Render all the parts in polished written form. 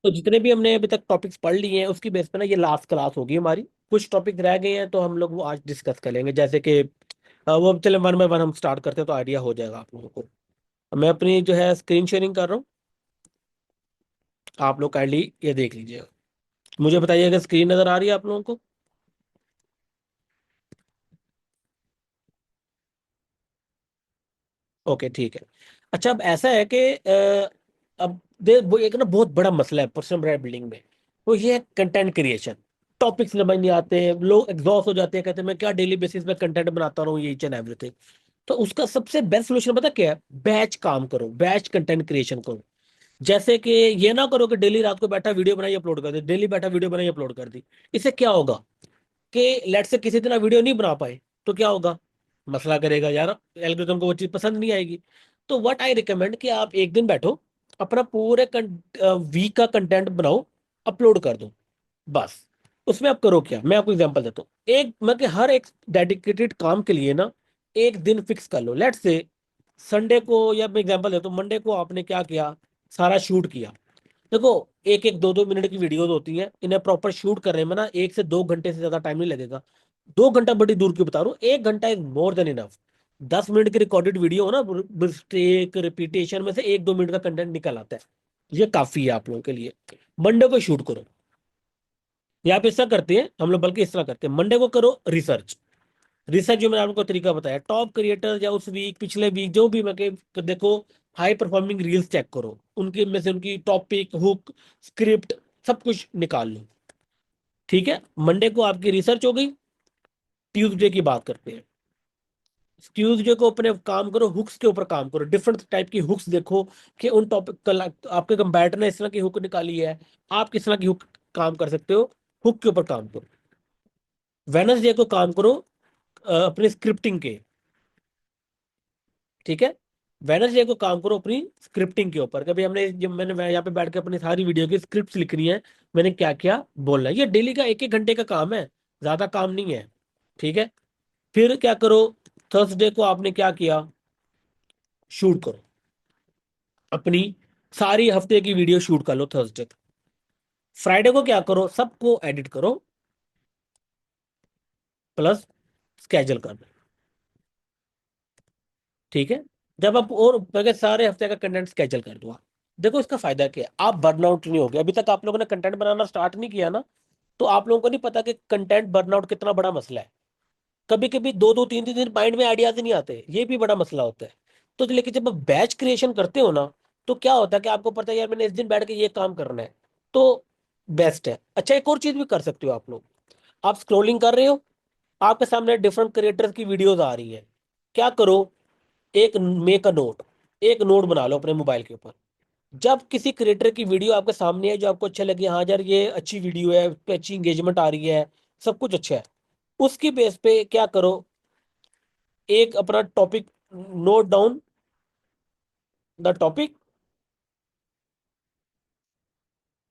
तो जितने भी हमने अभी तक टॉपिक्स पढ़ लिए हैं उसकी बेस पे ना ये लास्ट क्लास होगी हमारी। कुछ टॉपिक रह गए हैं तो हम लोग वो आज डिस्कस कर लेंगे, जैसे कि वो चले वन बाय वन हम स्टार्ट करते हैं तो आइडिया हो जाएगा आप लोगों को। मैं अपनी जो है स्क्रीन शेयरिंग कर रहा हूँ, आप लोग काइंडली ये देख लीजिएगा। मुझे बताइए अगर स्क्रीन नजर आ रही है आप लोगों को। ओके ठीक है। अच्छा, अब ऐसा है कि अब वो एक ना बहुत बड़ा मसला है पर्सनल ब्रांड बिल्डिंग में। वो ये है कंटेंट क्रिएशन। टॉपिक्स समझ नहीं आते हैं, लोग एग्जॉस्ट हो जाते हैं, कहते हैं मैं क्या डेली बेसिस पे कंटेंट बनाता रहूँ ये ईच एंड एवरीथिंग। तो उसका सबसे बेस्ट सोल्यूशन पता क्या है? बैच काम करो, बैच कंटेंट क्रिएशन करो। जैसे कि ये ना करो कि डेली रात को बैठा वीडियो बनाई अपलोड कर दी, डेली बैठा वीडियो बनाई अपलोड कर दी। इससे क्या होगा कि लेट से किसी दिन आप वीडियो नहीं बना पाए तो क्या होगा? मसला करेगा यार, एल्गोरिथम को वो चीज पसंद नहीं आएगी। तो व्हाट आई रिकमेंड कि आप एक दिन बैठो, अपना पूरे वीक का कंटेंट बनाओ, अपलोड कर दो, बस। उसमें आप करो क्या, मैं आपको एग्जांपल देता हूँ। एक मैं कि हर एक डेडिकेटेड काम के लिए ना एक दिन फिक्स कर लो। लेट से संडे को, या मैं एग्जांपल देता हूँ, मंडे को आपने क्या किया, सारा शूट किया। देखो, एक एक दो दो मिनट की वीडियोस होती हैं, इन्हें प्रॉपर शूट करने में ना 1 से 2 घंटे से ज्यादा टाइम नहीं लगेगा। 2 घंटा बड़ी दूर की बता रहा हूँ, 1 घंटा is more than enough. 10 minute की रिकॉर्डेड वीडियो हो ना, मिस्टेक रिपीटेशन में से 1-2 मिनट का कंटेंट निकल आता है, ये काफी है आप लोगों के लिए। मंडे को शूट करो, या आप ऐसा करते हैं, हम लोग बल्कि इस तरह करते हैं, मंडे को करो रिसर्च। रिसर्च जो मैंने आपको तरीका बताया, टॉप क्रिएटर या उस वीक पिछले वीक जो भी, मैं देखो, हाई परफॉर्मिंग रील्स चेक करो, उनके में से उनकी टॉपिक, हुक, स्क्रिप्ट, सब कुछ निकाल लो। ठीक है, मंडे को आपकी रिसर्च हो गई। ट्यूसडे की बात करते हैं। ट्यूसडे को अपने काम करो, हुक्स के ऊपर काम करो, डिफरेंट टाइप की हुक्स देखो कि उन टॉपिक आपके कंपैरेटर ने इस तरह की हुक निकाली है, आप किस तरह की हुक काम कर सकते हो, हुक के ऊपर काम करो। वेनसडे को काम करो अपने स्क्रिप्टिंग के। ठीक है, वेडनेसडे को काम करो अपनी स्क्रिप्टिंग के ऊपर। कभी हमने, जब मैं यहाँ पे बैठ के अपनी सारी वीडियो की स्क्रिप्ट लिखनी है, मैंने क्या क्या बोलना है, ये डेली का 1-1 घंटे का काम है, ज्यादा काम नहीं है। ठीक है, फिर क्या करो, थर्सडे को आपने क्या किया, शूट करो अपनी सारी हफ्ते की वीडियो, शूट कर लो थर्सडे तक। फ्राइडे को क्या करो, सबको एडिट करो, प्लस स्केजल कर दो। ठीक है, जब आप और अगर सारे हफ्ते का कंटेंट स्केजल कर दो, देखो इसका फायदा क्या है, आप बर्नआउट नहीं हो गए। अभी तक आप लोगों ने कंटेंट बनाना स्टार्ट नहीं किया ना, तो आप लोगों को नहीं पता कि कंटेंट बर्नआउट कितना बड़ा मसला है। कभी कभी 2-2 3-3 दिन माइंड में आइडियाज नहीं आते, ये भी बड़ा मसला होता है। तो लेकिन जब आप बैच क्रिएशन करते हो ना, तो क्या होता है कि आपको पता है यार मैंने इस दिन बैठ के ये काम करना है, तो बेस्ट है। अच्छा, एक और चीज भी कर सकते हो आप लोग। आप स्क्रोलिंग कर रहे हो, आपके सामने डिफरेंट क्रिएटर्स की वीडियोज आ रही है, क्या करो, एक मेक अ नोट, एक नोट बना लो अपने मोबाइल के ऊपर। जब किसी क्रिएटर की वीडियो आपके सामने है जो आपको अच्छा लगे, हाँ यार ये अच्छी वीडियो है, उस पे अच्छी इंगेजमेंट आ रही है, सब कुछ अच्छा है, उसकी बेस पे क्या करो, एक अपना topic note down, the topic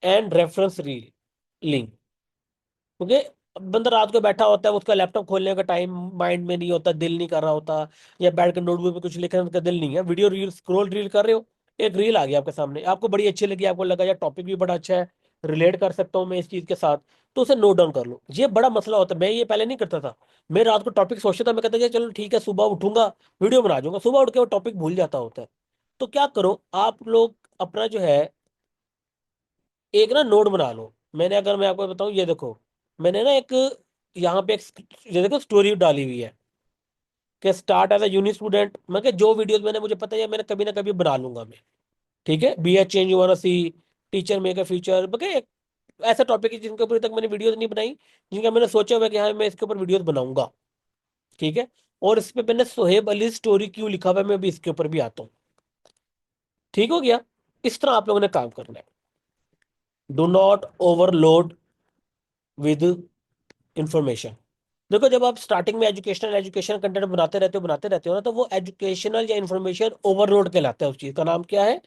and reference reel link. क्योंकि बंदा रात को बैठा होता है, उसका लैपटॉप खोलने का टाइम माइंड में नहीं होता, दिल नहीं कर रहा होता, या बैठ कर नोटबुक पे कुछ लिखने का दिल नहीं है, वीडियो रील स्क्रॉल रील कर रहे हो, एक रील आ गई आपके सामने, आपको बड़ी अच्छी लगी, आपको लगा यार टॉपिक भी बड़ा अच्छा है, रिलेट कर सकता हूँ मैं इस चीज के साथ, तो उसे नोट डाउन कर लो। ये बड़ा मसला होता है, मैं ये पहले नहीं करता था। मैं रात को टॉपिक सोचता था, मैं कहता था चलो ठीक है सुबह उठूंगा वीडियो बना दूंगा, सुबह उठ के वो टॉपिक भूल जाता होता है। तो क्या करो आप लोग, अपना जो है एक ना नोट बना लो। मैंने, अगर मैं आपको बताऊं, ये देखो, मैंने ना एक यहाँ पे एक, ये देखो स्टोरी डाली हुई है कि start as a uni student. मैं कि जो वीडियोस मैंने, मुझे पता है मैंने कभी ना कभी बना लूंगा मैं। ठीक है, be H change you wanna see, teacher make a future, एक ऐसा टॉपिक है जिनके ऊपर तक मैंने वीडियोस नहीं बनाई, जिनका मैंने सोचा हुआ है कि हाँ मैं इसके ऊपर वीडियोस बनाऊंगा। ठीक है, और इस पे मैंने सोहेब अली स्टोरी क्यों लिखा हुआ है, मैं भी इसके ऊपर भी आता हूँ। ठीक हो गया, इस तरह आप लोगों ने काम करना है। Do not overload with information. देखो, जब आप स्टार्टिंग में एजुकेशनल एजुकेशन कंटेंट बनाते रहते हो ना, तो वो एजुकेशनल या इंफॉर्मेशन ओवरलोड कहलाता है। उस चीज का नाम क्या है?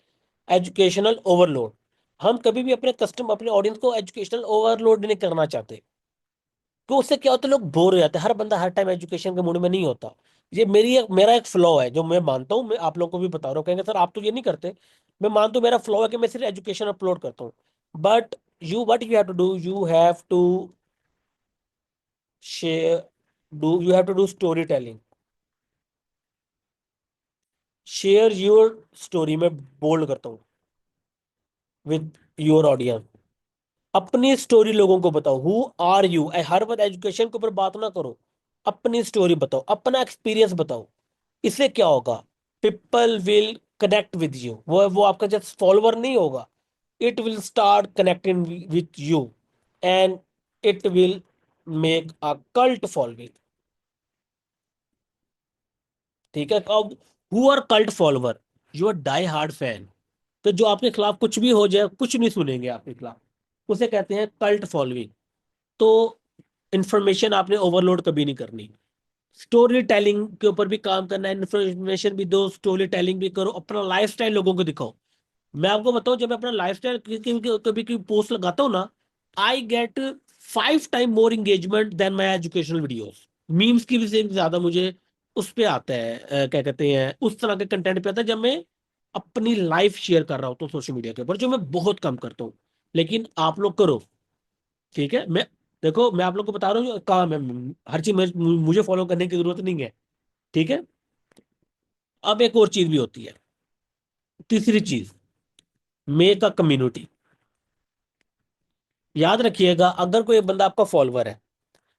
Educational overload. हम कभी भी अपने कस्टम अपने ऑडियंस को एजुकेशनल ओवरलोड नहीं करना चाहते। तो उससे क्या होता है, लोग बोर हो जाते हैं, हर बंदा हर टाइम एजुकेशन के मूड में नहीं होता। ये मेरा एक फ्लॉ है जो मैं मानता हूँ, मैं आप लोगों को भी बता रहा हूँ, कहेंगे सर आप तो ये नहीं करते। मैं मानता हूँ मेरा फ्लॉ है कि मैं सिर्फ एजुकेशन अपलोड करता हूँ। But you, what you have to do, you have to share, you have to do storytelling. Share your story में बोल्ड करता हूँ विद योर ऑडियंस। अपनी स्टोरी लोगों को बताओ, हु आर यू। हर वक्त एजुकेशन के ऊपर बात ना करो, अपनी स्टोरी बताओ, अपना एक्सपीरियंस बताओ। इससे क्या होगा, people will connect with you. वो आपका जस्ट फॉलोवर नहीं होगा, it will start connecting with you, and it will make a cult following. ठीक है, अब who are cult follower, you are die hard fan. तो जो आपके खिलाफ कुछ भी हो जाए, कुछ नहीं सुनेंगे आपके खिलाफ, उसे कहते हैं कल्ट फॉलोइंग। तो इंफॉर्मेशन आपने ओवरलोड कभी नहीं करनी, स्टोरी टेलिंग के ऊपर भी काम करना है, इन्फॉर्मेशन भी दो, स्टोरी टेलिंग भी करो, अपना लाइफस्टाइल लोगों को दिखाओ। मैं आपको बताऊं, जब मैं अपना लाइफस्टाइल कभी की पोस्ट लगाता हूँ ना, I get 5 time more engagement than my educational videos. Memes की भी से ज्यादा मुझे उस पे आता है, क्या कहते हैं, उस तरह के कंटेंट पे आता है जब मैं अपनी लाइफ शेयर कर रहा होता हूँ सोशल मीडिया के ऊपर, जो मैं बहुत कम करता हूँ। लेकिन आप लोग करो, ठीक है। मैं, देखो मैं आप लोग को बता रहा हूँ जो काम है, हर चीज मुझे फॉलो करने की जरूरत नहीं है, ठीक है। अब एक और चीज भी होती है, तीसरी चीज, मेक अ कम्युनिटी। याद रखिएगा, अगर कोई बंदा आपका फॉलोवर है,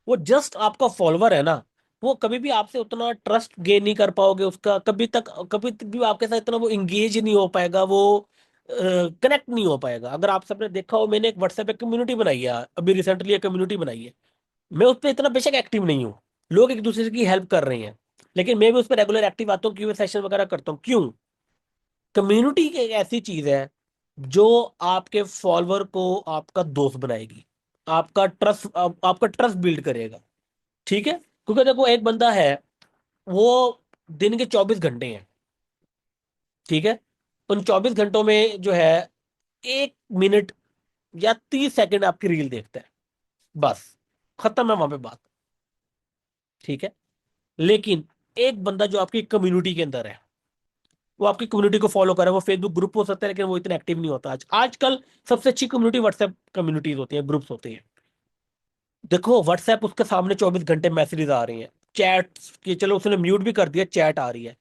वो जस्ट आपका फॉलोवर है ना, वो कभी भी आपसे उतना ट्रस्ट गेन नहीं कर पाओगे उसका, कभी तक भी आपके साथ इतना वो इंगेज नहीं हो पाएगा, वो कनेक्ट नहीं हो पाएगा। अगर आप सबने देखा हो, मैंने एक व्हाट्सएप पे कम्युनिटी बनाई है, अभी रिसेंटली एक कम्युनिटी बनाई है। मैं उस पर इतना बेशक एक्टिव नहीं हूँ, लोग एक दूसरे की हेल्प कर रहे हैं, लेकिन मैं भी उस पर रेगुलर एक्टिव आता हूँ, क्यों सेशन वगैरह करता हूँ। क्यों? कम्युनिटी एक ऐसी चीज है जो आपके फॉलोअर को आपका दोस्त बनाएगी, आपका ट्रस्ट बिल्ड करेगा, ठीक है। क्योंकि देखो, एक बंदा है, वो दिन के 24 घंटे हैं, ठीक है। उन 24 घंटों में जो है, 1 मिनट या 30 सेकंड आपकी रील देखता है, बस, खत्म है वहां पे बात, ठीक है। लेकिन एक बंदा जो आपकी कम्युनिटी के अंदर है, वो आपकी कम्युनिटी को फॉलो करे, वो फेसबुक ग्रुप हो सकता है, लेकिन वो इतना एक्टिव नहीं होता। आजकल सबसे अच्छी कम्युनिटी व्हाट्सएप कम्युनिटीज होती है, ग्रुप्स होते हैं। देखो व्हाट्सएप, उसके सामने 24 घंटे मैसेजेस आ रही हैं, चैट की, चलो उसने म्यूट भी कर दिया, चैट आ रही है।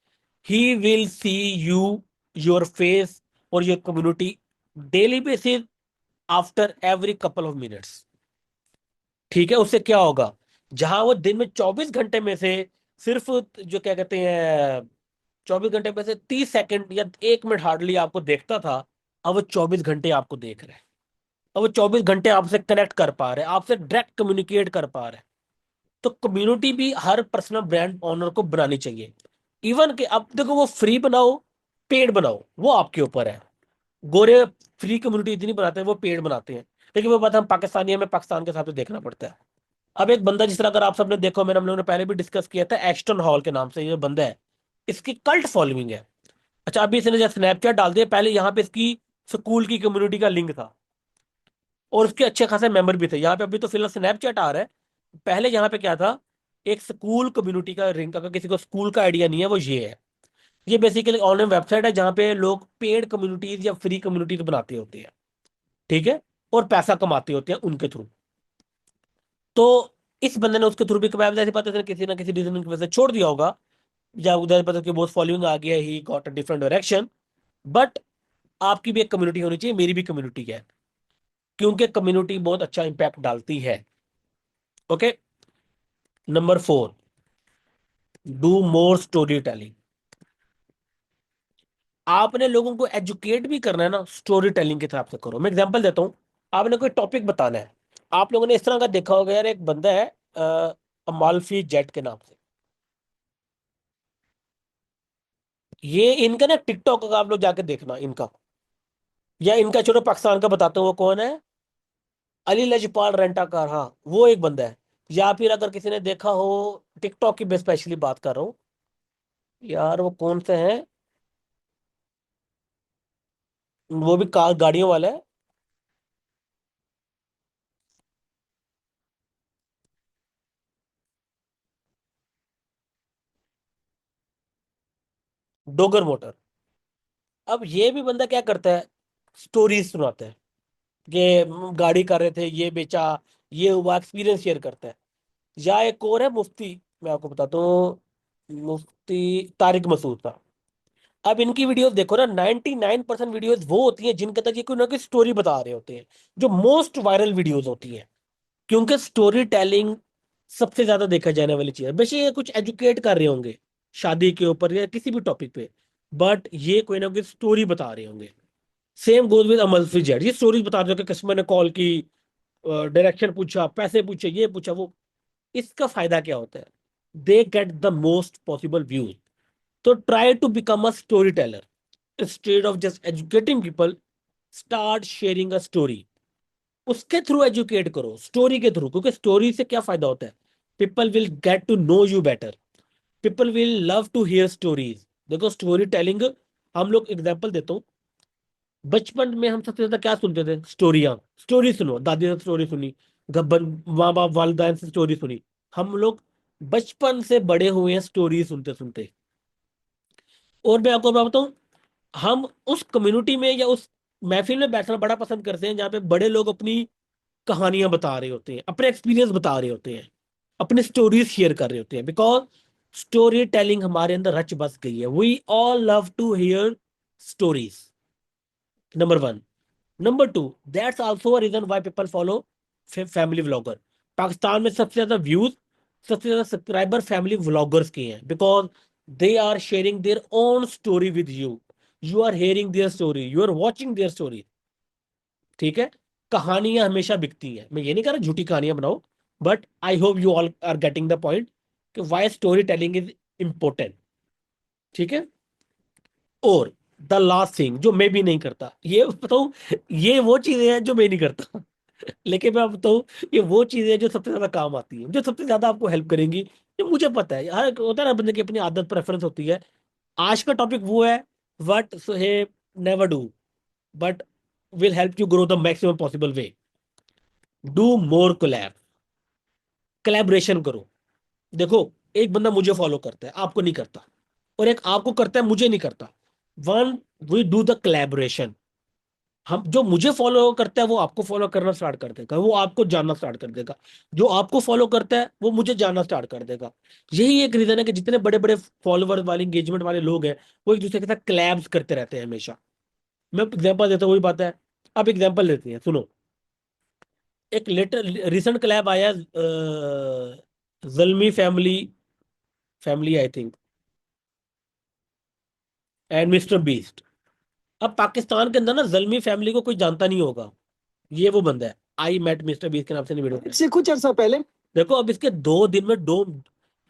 He will see you, your face और your community daily basis, after every couple of minutes, ठीक है। उससे क्या होगा, जहां वो दिन में 24 घंटे में से सिर्फ, जो क्या कहते हैं, 24 घंटे में से 30 सेकंड या 1 मिनट हार्डली आपको देखता था, अब वो 24 घंटे आपको देख रहे हैं। अब वो 24 घंटे आपसे कनेक्ट कर पा रहे हैं, आपसे डायरेक्ट कम्युनिकेट कर पा रहे हैं। तो कम्युनिटी भी हर पर्सनल ब्रांड ओनर को बनानी चाहिए। इवन कि अब देखो, वो फ्री बनाओ, पेड बनाओ, वो आपके ऊपर है। गोरे फ्री कम्युनिटी इतनी बनाते हैं, वो पेड बनाते हैं, लेकिन वो बात हम पाकिस्तानी, हमें पाकिस्तान के हिसाब से देखना पड़ता है। अब एक बंदा, जिस तरह अगर आप सबने देखो, मैंने हम लोगों ने पहले भी डिस्कस किया था, एस्टन हॉल के नाम से ये बंदा है, इसकी कल्ट फॉलोइंग है। अच्छा, अभी इसने जब स्नैपचैट डाल दिया, पहले यहाँ पे इसकी स्कूल की कम्युनिटी का लिंक था, और उसके अच्छे खासे मेंबर भी थे यहाँ पे। अभी तो फिलहाल स्नैपचैट आ रहा है, पहले यहाँ पे क्या था, एक स्कूल कम्युनिटी का लिंक। अगर किसी को स्कूल का आइडिया नहीं है, वो ये है। ये बेसिकली ऑनलाइन वेबसाइट है जहाँ पे लोग पेड कम्युनिटीज या फ्री कम्युनिटीज बनाते होते हैं, ठीक है, और पैसा कमाते होते हैं उनके थ्रू। तो इस बंदे ने उसके थ्रू भी कमाया, जैसे पता है किसी ना किसी रीजन की वजह से छोड़ दिया होगा, या उधर पता कि बहुत फॉलोइंग आ गया, he got a different direction. But आपकी भी एक कम्युनिटी होनी चाहिए, मेरी भी कम्युनिटी है, क्योंकि कम्युनिटी बहुत अच्छा इंपैक्ट डालती है। Okay, number 4, do more story telling. आपने लोगों को एजुकेट भी करना है ना, स्टोरी टेलिंग की तरफ से करो। मैं एग्जांपल देता हूँ, आपने कोई टॉपिक बताना है, आप लोगों ने इस तरह का देखा होगा यार, एक बंदा है अमाल्फी जेट के नाम से, ये इनका ना टिकटॉक का आप लोग जाके देखना इनका, या इनका, छोड़ो पाकिस्तान का बताता हूँ, वो कौन है, अली लजपाल रेंटा कार, हाँ, वो एक बंदा है। या फिर अगर किसी ने देखा हो, टिकटॉक की स्पेशली बात कर रहा हूँ, यार वो कौन से हैं, वो भी कार गाड़ियों वाला है, डोगर मोटर। अब ये भी बंदा क्या करता है, स्टोरीज सुनाता है, कि गाड़ी कर रहे थे, ये बेचा, ये हुआ, एक्सपीरियंस शेयर करता है। या एक और है मुफ्ती, मैं आपको बताता हूँ, मुफ्ती तारिक मसूद था। अब इनकी वीडियोस देखो ना, 99% वीडियोस वो होती हैं जिनके तक ये कोई ना कोई स्टोरी बता रहे होते हैं, जो मोस्ट वायरल वीडियोस होती हैं। क्योंकि स्टोरी टेलिंग सबसे ज्यादा देखा जाने वाली चीज है। बेशक ये कुछ एजुकेट कर रहे होंगे शादी के ऊपर या किसी भी टॉपिक पे, बट ये कोई ना कोई स्टोरी बता रहे होंगे। Same goes with Amal Z, ये स्टोरीज बता रहे हो कि कस्टमर ने कॉल की, डायरेक्शन पूछा, पैसे पूछे, ये पूछा, वो। इसका फायदा क्या होता है? They get the most possible views. तो try to become a story teller instead of just educating people. Start sharing a story, उसके थ्रू एजुकेट करो, स्टोरी के थ्रू। क्योंकि स्टोरी से क्या फायदा होता है? People will get to know you better, people will love to hear stories. देखो स्टोरी टेलिंग, हम लोग एग्जांपल देता हूँ। बचपन में हम सबसे ज्यादा क्या सुनते थे? स्टोरियां। स्टोरी सुनो, दादी से स्टोरी सुनी, गब्बर, माँ बाप वालदान से स्टोरी सुनी। हम लोग बचपन से बड़े हुए हैं स्टोरी सुनते सुनते। और मैं आपको बताऊं, हम उस कम्युनिटी में या उस महफिल में बैठना बड़ा पसंद करते हैं जहाँ पे बड़े लोग अपनी कहानियां बता रहे होते हैं, अपने एक्सपीरियंस बता रहे होते हैं, अपनी स्टोरीज शेयर कर रहे होते हैं। बिकॉज स्टोरी टेलिंग हमारे अंदर रच बस गई है। We all love to hear stories, number one. Number two, that's also a reason why people follow family vlogger. Pakistan में सबसे ज्यादा व्यूज, सबसे ज्यादा सब्सक्राइबर फैमिली व्लॉगर्स के हैं। Because they are sharing their own story with you, you are hearing their story, you are watching their story. ठीक है? कहानियां हमेशा बिकती हैं, मैं ये नहीं कह रहा झूठी कहानियां बनाओ, but I hope you all are getting the point कि why story telling is important. ठीक है? और द लास्ट थिंग जो मैं भी नहीं करता, ये बताऊं, ये वो चीजें हैं जो मैं नहीं करता लेकिन मैं बताऊं, ये वो चीजें हैं जो सबसे ज्यादा काम आती हैं, जो सबसे ज्यादा आपको हेल्प करेंगी। ये मुझे पता है, हर होता है ना बंदे की अपनी आदत, प्रेफरेंस होती है। आज का टॉपिक वो है, what Suhaib never do but will help you grow the maximum possible way. Do more collab, collaboration करो। देखो, एक बंदा मुझे फॉलो करता है, आपको नहीं करता, और एक आपको करता है, मुझे नहीं करता। One, we do the collaboration. हम, जो मुझे फॉलो करता है वो आपको फॉलो करना स्टार्ट कर देगा, वो आपको जानना स्टार्ट कर देगा। जो आपको फॉलो करता है वो मुझे जानना स्टार्ट कर देगा। यही एक रीजन है कि जितने बड़े बड़े फॉलोअर्स वाले, इंगेजमेंट वाले लोग हैं, वो एक दूसरे के साथ क्लैब्स करते रहते हैं हमेशा। मैं एग्जांपल देता हूँ, वही बात है। अब एग्जांपल लेते हैं, सुनो। एक लेटर रिसेंट क्लैब आया, Zalmi family, family I think, and Mister Beast. अब पाकिस्तान के अंदर ना जल्मी फैमिली को कोई जानता नहीं होगा। ये वो बंदा है, आई मेट मिस्टर बीस्ट के नाम से वीडियो इससे कुछ अर्सा पहले। देखो अब इसके 2 दिन में दो,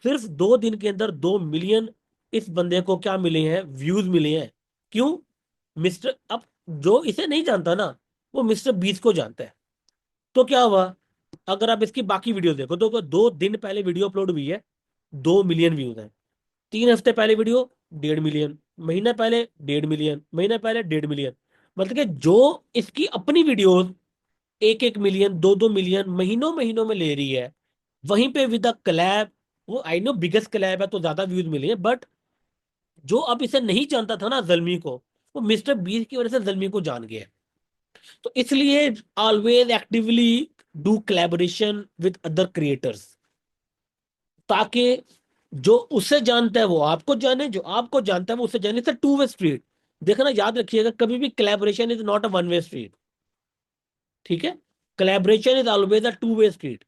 सिर्फ 2 दिन के अंदर 2 मिलियन इस बंदे को क्या मिले हैं? व्यूज मिले हैं। क्यों? मिस्टर, अब जो इसे नहीं जानता ना, वो मिस्टर बीस्ट को जानता है। तो क्या हुआ? अगर आप इसकी बाकी वीडियो देखो तो 2 दिन पहले वीडियो अपलोड हुई है, 2 मिलियन व्यूज हैं। 3 हफ्ते पहले वीडियो, 1.5 मिलियन। महीना पहले 1.5 मिलियन, महीना पहले 1.5 मिलियन। मतलब कि जो इसकी अपनी वीडियोस 1-1 मिलियन, 2-2 मिलियन महीनों महीनों में ले रही है, वहीं पे विद द क्लैब, वो आई नो बिगेस्ट क्लैब है तो ज्यादा व्यूज मिले हैं, बट जो अब इसे नहीं जानता था ना जल्मी को, वो मिस्टर बीस की वजह से जल्मी को जान गया। तो इसलिए always actively do collaboration with other creators, ताकि जो उसे जानता है वो आपको जाने, जो आपको जानता है वो उसे जाने। से टू वे स्ट्रीट। देखना, याद रखिएगा, कभी भी collaboration is not a one way street. ठीक है? Collaboration is always a two way street.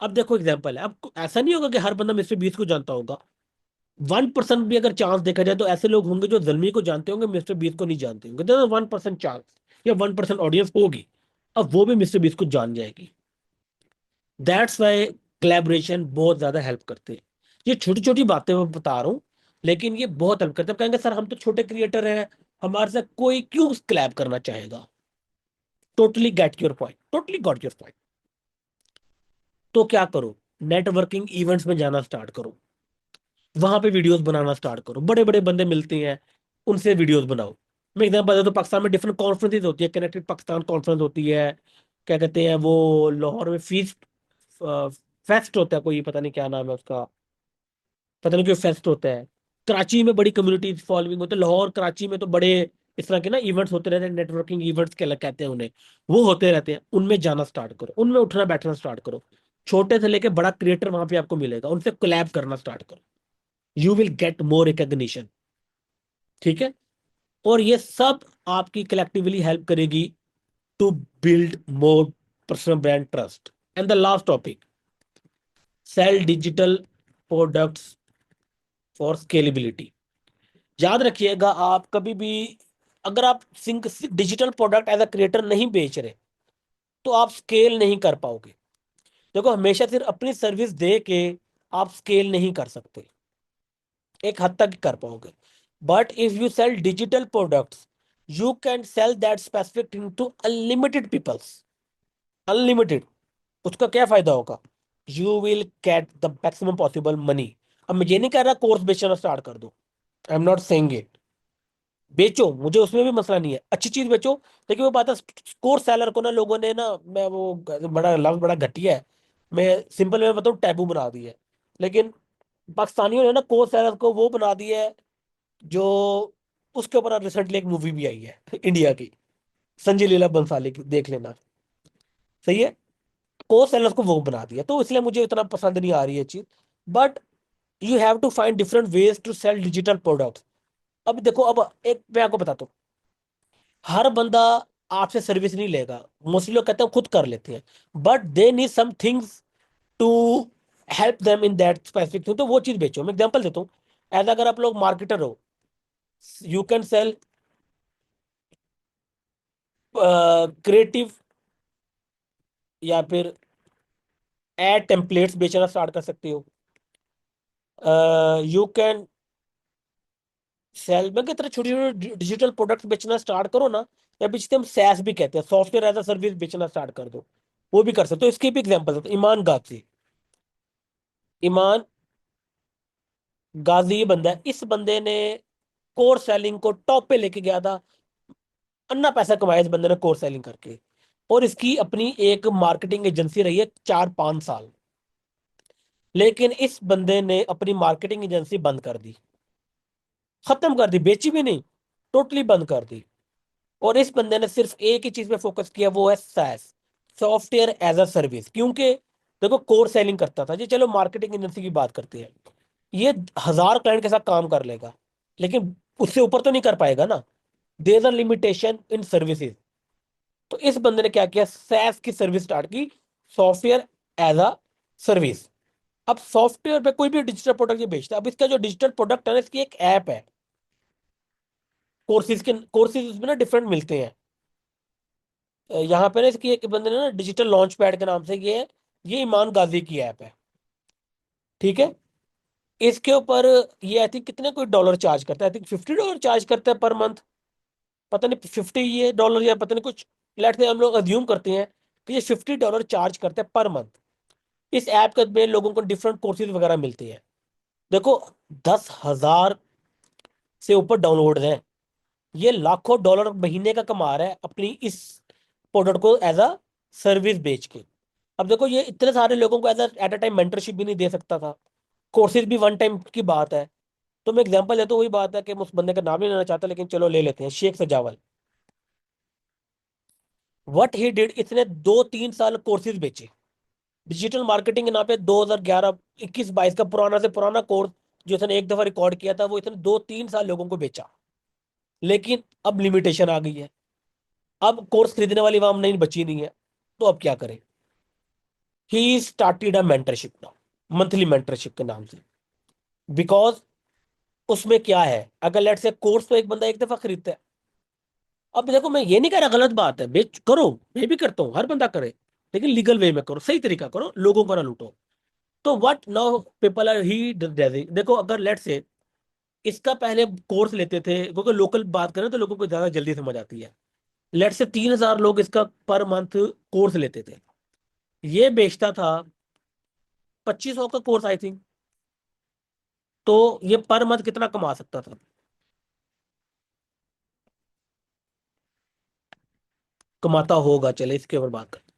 अब देखो एग्जांपल है, अब ऐसा नहीं होगा कि हर बंदा मिस्टर बीस को जानता होगा। 1% भी अगर चांस देखा जाए तो ऐसे लोग होंगे जो जल्मी को जानते होंगे, मिस्टर बीस को नहीं जानते होंगे। 1% चांस, या 1% ऑडियंस होगी, अब वो भी मिस्टर बीस को जान जाएगी। दैट्स वाई कोलैबोरेशन बहुत ज्यादा हेल्प करते हैं। ये छोटी छोटी बातें मैं बता रहा हूँ, लेकिन ये बहुत हेल्प करते हैं। कहेंगे सर हम तो छोटे क्रिएटर हैं, हमारे साथ कोई क्यों कोलैब करना चाहेगा? Totally get your point, totally got your point. तो क्या करो? नेटवर्किंग इवेंट्स में जाना स्टार्ट करो, वहां पे वीडियोस बनाना स्टार्ट करो। बड़े बड़े बंदे मिलते हैं, उनसे वीडियोस बनाओ। मैं एग्जाम्पल देता हूँ, पाकिस्तान में डिफरेंट कॉन्फ्रेंसेज होती है, कनेक्टेड पाकिस्तान कॉन्फ्रेंस होती है, क्या कहते हैं वो, लाहौर में फीस्ट, फेस्ट होता है कोई, पता नहीं क्या नाम है उसका, पता नहीं क्यों फेस्ट होता है। कराची में बड़ी कम्युनिटी फॉलोइंग होते हैं, लाहौर कराची में तो बड़े इस तरह के ना इवेंट्स होते रहते हैं, नेटवर्किंग इवेंट्स के अलग कहते हैं उन्हें, वो होते रहते हैं, उनमें जाना स्टार्ट करो, उनमें उठना बैठना स्टार्ट करो। छोटे से लेके बड़ा क्रिएटर वहां पे आपको मिलेगा, उनसे कोलैब करना स्टार्ट करो, you will get more recognition. ठीक है। और ये सब आपकी कलेक्टिवली हेल्प करेगी to build more personal brand trust. And the last topic, sell digital products for scalability. याद रखिएगा, आप कभी भी अगर आप sing digital product as a creator नहीं बेच रहे, तो आप स्केल नहीं कर पाओगे। देखो, हमेशा सिर्फ अपनी सर्विस दे के आप स्केल नहीं कर सकते, एक हद तक कर पाओगे। But if you sell digital products, you can sell that specific thing to unlimited peoples, unlimited. उसका क्या फायदा होगा? You will get the maximum possible money. अब मैं ये नहीं कह रहा कोर्स बेचना स्टार्ट कर दो, I am not saying it. बेचो, मुझे उसमें भी मसला नहीं है, अच्छी चीज बेचो। लेकिन वो बात है, कोर्स सेलर को ना लोगों ने ना, मैं वो बड़ा लफ्ज बड़ा घटिया है, मैं सिंपल में बताऊँ, टैबू बना दिया है। लेकिन पाकिस्तानियों ने ना कोर्स सेलर को वो बना दिया है, जो उसके ऊपर रिसेंटली एक मूवी भी आई है इंडिया की, संजय लीला बंसाली की, देख लेना। सही है। कोर्स सेलर को वो बना दिया, तो इसलिए मुझे इतना पसंद नहीं आ रही है चीज। But you have to find different ways to sell digital products. अब देखो, अब एक मैं आपको बताता हूँ, हर बंदा आपसे सर्विस नहीं लेगा, मोस्टली लोग कहते हैं खुद कर लेते हैं, but they need some things to help them in that specific thing, तो वो चीज बेचो। मैं एग्जांपल देता हूँ, एज अगर आप लोग मार्केटर हो, यू कैन सेल क्रिएटिव, या फिर एड टेम्पलेट्स बेचना स्टार्ट कर सकते हो। यू कैन सेल, मैं कहता छोटी छोटी डिजिटल प्रोडक्ट्स बेचना स्टार्ट करो ना, या बेचते हम सैस भी कहते हैं, सॉफ्टवेयर एज अ सर्विस बेचना स्टार्ट कर दो, वो भी कर सकते हो। इसकी भी एग्जांपल देता हूं, ईमान गाजी। ईमान गाजी ये बंदा है, इस बंदे ने कोर सेलिंग को टॉप पे लेके गया था, अन्ना पैसा कमाया इस बंदे ने कोर सेलिंग करके। और इसकी अपनी एक मार्केटिंग एजेंसी रही है 4-5 साल। लेकिन इस बंदे ने अपनी मार्केटिंग एजेंसी बंद कर दी, खत्म कर दी, बेची भी नहीं, टोटली बंद कर दी। और इस बंदे ने सिर्फ एक ही चीज पे फोकस किया, वो है SaaS, software as a service. क्योंकि देखो, कोर सेलिंग करता था जी, चलो मार्केटिंग एजेंसी की बात करते हैं, ये 1000 क्लाइंट के साथ काम कर लेगा, लेकिन उससे ऊपर तो नहीं कर पाएगा ना, there are limitation in services. तो इस बंदे ने क्या किया, सैस की सर्विस स्टार्ट की, सॉफ्टवेयर एज अ सर्विस। अब सॉफ्टवेयर पे कोई भी डिजिटल प्रोडक्ट ये बेचता है। अब इसका जो डिजिटल प्रोडक्ट है ना, इसकी एक ऐप है, कोर्सेज उसमें ना डिफरेंट मिलते हैं। यहाँ पे ना इसकी एक बंदे ने ना डिजिटल लॉन्च पैड के नाम से, ये ईमान गाजी की ऐप है। ठीक है। इसके ऊपर ये आई थिंक कितने कोई डॉलर चार्ज करता है, आई थिंक $50 चार्ज करता है पर मंथ। पता नहीं 50 ये डॉलर या पता नहीं कुछ, लेट से हम लोग अज्यूम करते हैं कि ये $50 चार्ज करते हैं पर मंथ। इस ऐप के में लोगों को डिफरेंट कोर्सेज वगैरह मिलते हैं। देखो, 10,000 से ऊपर डाउनलोड हैं, ये लाखों डॉलर महीने का कमा रहा है अपनी इस प्रोडक्ट को एज अ सर्विस बेच के। अब देखो, ये इतने सारे लोगों को as at a time mentorship भी नहीं दे सकता था, कोर्सेज भी वन टाइम की बात है। तो मैं एग्जांपल देता हूँ, वही बात है कि मैं उस बंदे का नाम नहीं लेना चाहता, लेकिन चलो ले लेते हैं, शेख सजावल। व्हाट ही डिड, इसने 2-3 साल कोर्सेज बेचे डिजिटल मार्केटिंग के नाम पे। 2011 21-22 का पुराना से पुराना कोर्स जो इसने एक दफा रिकॉर्ड किया था, वो इसने 2-3 साल लोगों को बेचा। लेकिन अब लिमिटेशन आ गई है, अब कोर्स खरीदने वाली आवाम नहीं बची नहीं है, तो अब क्या करें? He started a mentorship now, monthly mentorship के नाम से। बिकॉज उसमें क्या है, अगर लेट से कोर्स तो एक बंदा एक दफा खरीदता है। अब देखो, मैं ये नहीं कह रहा गलत बात है, बेच करो, मैं भी करता हूँ, हर बंदा करे, लेकिन लीगल वे में करो, सही तरीका करो, लोगों को ना लूटो। तो व्हाट नाउ पीपल आर ही, देखो अगर लेट से इसका पहले कोर्स लेते थे, क्योंकि लोकल बात करें तो लोगों को ज्यादा जल्दी समझ आती है। लेट से 3,000 लोग इसका पर मंथ कोर्स लेते थे, ये बेचता था 2500 का कोर्स आई थिंक। तो ये पर मंथ कितना कमा सकता था? कमाता होगा, चले इसके ऊपर बात करते,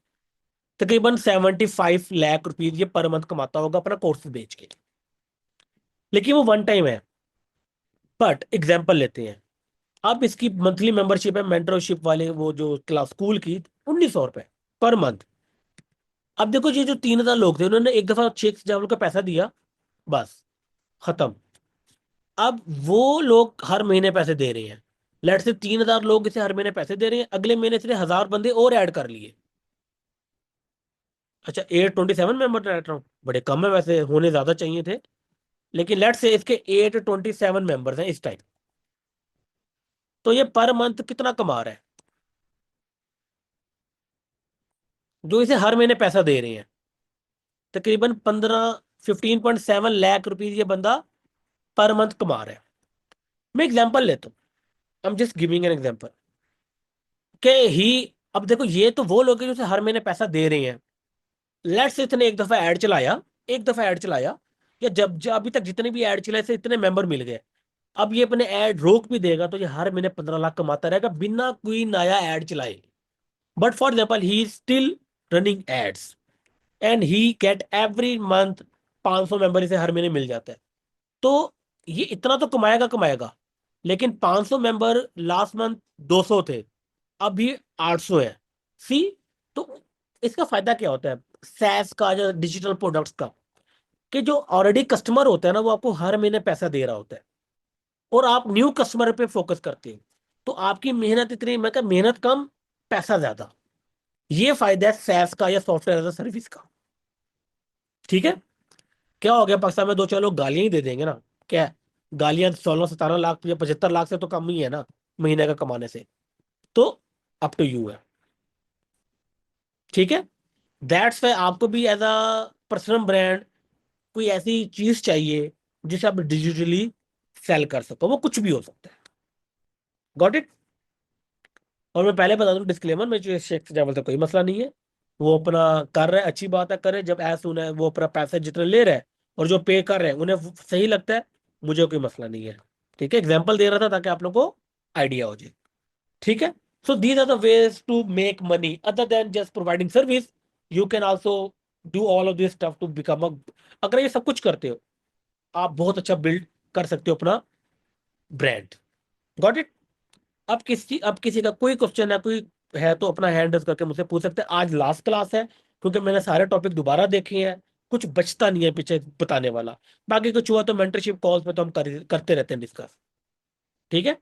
तकरीबन 75 लाख रुपीज ये पर मंथ कमाता होगा अपना कोर्स बेच के। लेकिन वो वन टाइम है। बट एग्जाम्पल लेते हैं, अब इसकी मंथली मेंबरशिप है मेंटरशिप वाले वो जो क्लास स्कूल की, 1900 रुपये पर मंथ। अब देखो ये जो 3000 लोग थे, उन्होंने एक दफा चेक जब उनका पैसा दिया, बस खत्म। अब वो लोग हर महीने पैसे दे रहे हैं। लेट से 3000 लोग इसे हर महीने पैसे दे रहे हैं, अगले महीने से 1000 बंदे और ऐड कर लिए। अच्छा 827 मेंबर रह रहा हूँ, बड़े कम है वैसे, होने ज्यादा चाहिए थे। लेकिन लेट से इसके 827 मेंबर्स हैं इस टाइम। तो ये पर मंथ कितना कमा रहा है, जो इसे हर महीने पैसा दे रहे हैं? तकरीबन 15 15.7 लाख रुपीज ये बंदा पर मंथ कमा रहा है। मैं एग्जांपल लेता हूँ, I am just giving an example कि ही, अब देखो ये तो वो लोग हैं जो उसे हर महीने पैसा दे रहे हैं। लेट्स से इसने एक दफा ऐड चलाया, एक दफा ऐड चलाया, या जब अभी तक जितने भी ऐड चलाए से इतने मेंबर मिल गए। अब ये अपने ऐड रोक भी देगा तो ये हर महीने 15 लाख कमाता रहेगा बिना कोई नया ऐड चलाए। But for example he is still running ads and he get every month 500 member इसे हर महीने मिल जाता है। तो ये इतना तो कमाएगा कमाएगा। लेकिन 500 मेंबर लास्ट मंथ 200 थे, अभी 800 है। सी, तो इसका फायदा क्या होता है सैस का या डिजिटल प्रोडक्ट्स का, कि जो ऑलरेडी कस्टमर होता है ना वो आपको हर महीने पैसा दे रहा होता है, और आप न्यू कस्टमर पे फोकस करते हैं। तो आपकी मेहनत इतनी, मैं कहा मेहनत कम, पैसा ज्यादा। ये फायदा है सैस का या सॉफ्टवेयर एज अ सर्विस का। ठीक है। क्या हो गया, पाकिस्तान में दो चार लोग गालियां ही दे देंगे ना, क्या है? गालियां 16 17 लाख या 75 लाख से तो कम ही है ना महीने का कमाने से। तो अप टू यू है। ठीक है। दैट्स वाई आपको भी एज अ पर्सनल ब्रांड कोई ऐसी चीज चाहिए जिसे आप डिजिटली सेल कर सको, वो कुछ भी हो सकता है। Got it. और मैं पहले बता दूं डिस्क्लेमर में, जो शेख जावल से कोई मसला नहीं है। वो अपना कर रहा है, अच्छी बात है, करे जब एज सुना है वो अपना पैसे जितने ले रहा है और जो पे कर रहे हैं उन्हें सही लगता है, मुझे कोई मसला नहीं है। ठीक है, एग्जाम्पल दे रहा था ताकि आप लोगों को आइडिया हो जाए। ठीक है। So these are the ways to make money other than just providing service. You can also do all of this stuff to become a, अगर ये सब कुछ करते हो आप बहुत अच्छा बिल्ड कर सकते हो अपना ब्रांड। Got it. अब किसी का कोई क्वेश्चन है, कोई है तो अपना हैंड रेज करके मुझसे पूछ सकते हैं। आज लास्ट क्लास है क्योंकि मैंने सारे टॉपिक दोबारा देखे हैं, कुछ बचता नहीं है पीछे बताने वाला। बाकी कुछ हुआ तो मेंटरशिप कॉल्स पे तो हम करते रहते हैं डिस्कस। ठीक है।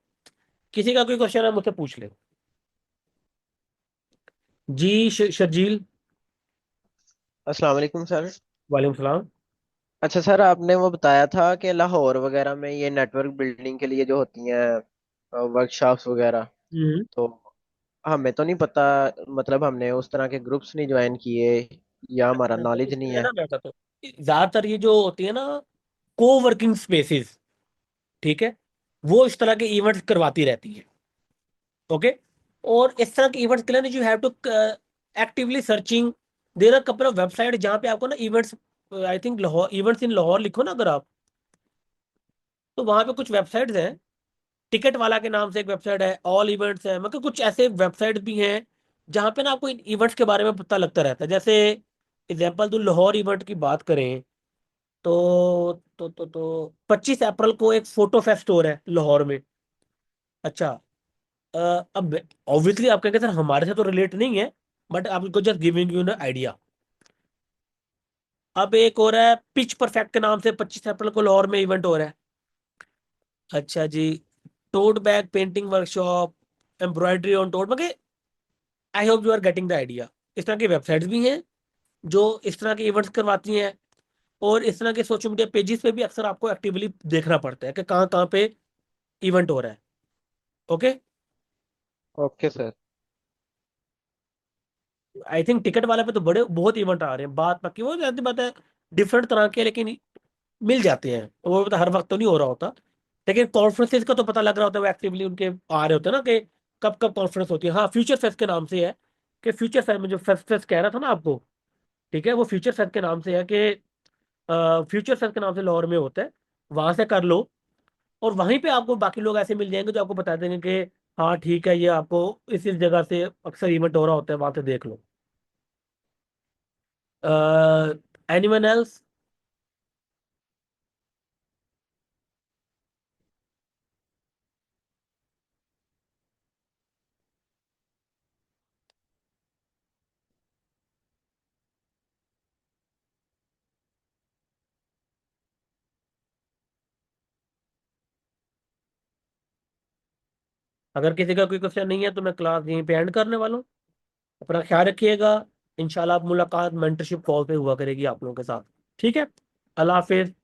किसी का कोई क्वेश्चन है मुझसे पूछ ले। जी शर्जील। अस्सलाम वालेकुम सर। वालेकुम सलाम। अच्छा सर, आपने वो बताया था कि लाहौर वगैरह में ये नेटवर्क बिल्डिंग के लिए जो होती हैं वर्कशॉप्स वगैरह, हम्म। तो हमें तो नहीं पता। मतलब हमने उस तरह के ग्रुप्स नहीं ज्वाइन किए या हमारा तो नॉलेज इसके नहीं लिए है। ना मैं बताता हूँ, ज्यादातर ये जो होती है ना को वर्किंग स्पेसिस, ठीक है, वो इस तरह के इवेंट्स करवाती रहती है। ओके। और इस तरह के इवेंट्स के लिए you have to actively searching. There are couple of website जहाँ पे आपको ना events, I think Lahore events in Lahore लिखो ना अगर आप, तो वहां पे कुछ वेबसाइट्स हैं। टिकट वाला के नाम से एक वेबसाइट है, ऑल इवेंट्स है, मतलब कुछ ऐसे वेबसाइट भी हैं जहाँ पे ना आपको इन इवेंट्स के बारे में पता लगता रहता है। जैसे एग्जाम्पल दो, लाहौर इवेंट की बात करें तो 25 अप्रैल को एक फोटो फेस्ट हो रहा है लाहौर में। अच्छा। अ, अब ऑब्वियसली आप कहेंगे सर हमारे से तो रिलेट नहीं है, बट आपको जस्ट गिविंग यू ना आइडिया। अब एक हो रहा है पिच परफेक्ट के नाम से, 25 अप्रैल को लाहौर में इवेंट हो रहा है। अच्छा जी। Tote bag painting workshop, embroidery on tote, मगर I hope you are getting the idea. इस तरह की वेबसाइट्स भी हैं जो इस तरह के इवेंट्स करवाती हैं। और इस तरह के सोशल मीडिया पेजेस पे भी अक्सर आपको एक्टिवली देखना पड़ता है कि कहाँ कहाँ पे इवेंट हो रहा है। Okay. Okay sir. I think ticket वाले पे तो बड़े बहुत इवेंट आ रहे हैं, बात बाकी वो जाती बात है, डिफरेंट तरह के, लेकिन मिल जाते हैं, वो तो हर वक्त तो नहीं हो रहा होता। लेकिन कॉन्फ्रेंसेस का तो पता लग रहा होता है, वो एक्टिवली उनके आ रहे होते हैं ना कि कब कब कॉन्फ्रेंस होती है। हाँ फ्यूचर फेस्ट के नाम से है, कि फ्यूचर फेस्ट में जो फेस्ट फेस्ट कह रहा था ना आपको, ठीक है, वो फ्यूचर फेस्ट के नाम से है कि फ्यूचर फेस्ट के नाम से लाहौर में होता है, वहां से कर लो। और वहीं पे आपको बाकी लोग ऐसे मिल जाएंगे जो आपको बता देंगे कि हाँ ठीक है, ये आपको इस जगह से अक्सर इवेंट हो रहा होता है, वहां से देख लो। Anyone else? अगर किसी का कोई क्वेश्चन नहीं है तो मैं क्लास यहीं पे एंड करने वाला हूँ। अपना ख्याल रखिएगा। इंशाल्लाह मुलाकात मेंटरशिप कॉल पे हुआ करेगी आप लोगों के साथ। ठीक है। अल्लाह हाफिज।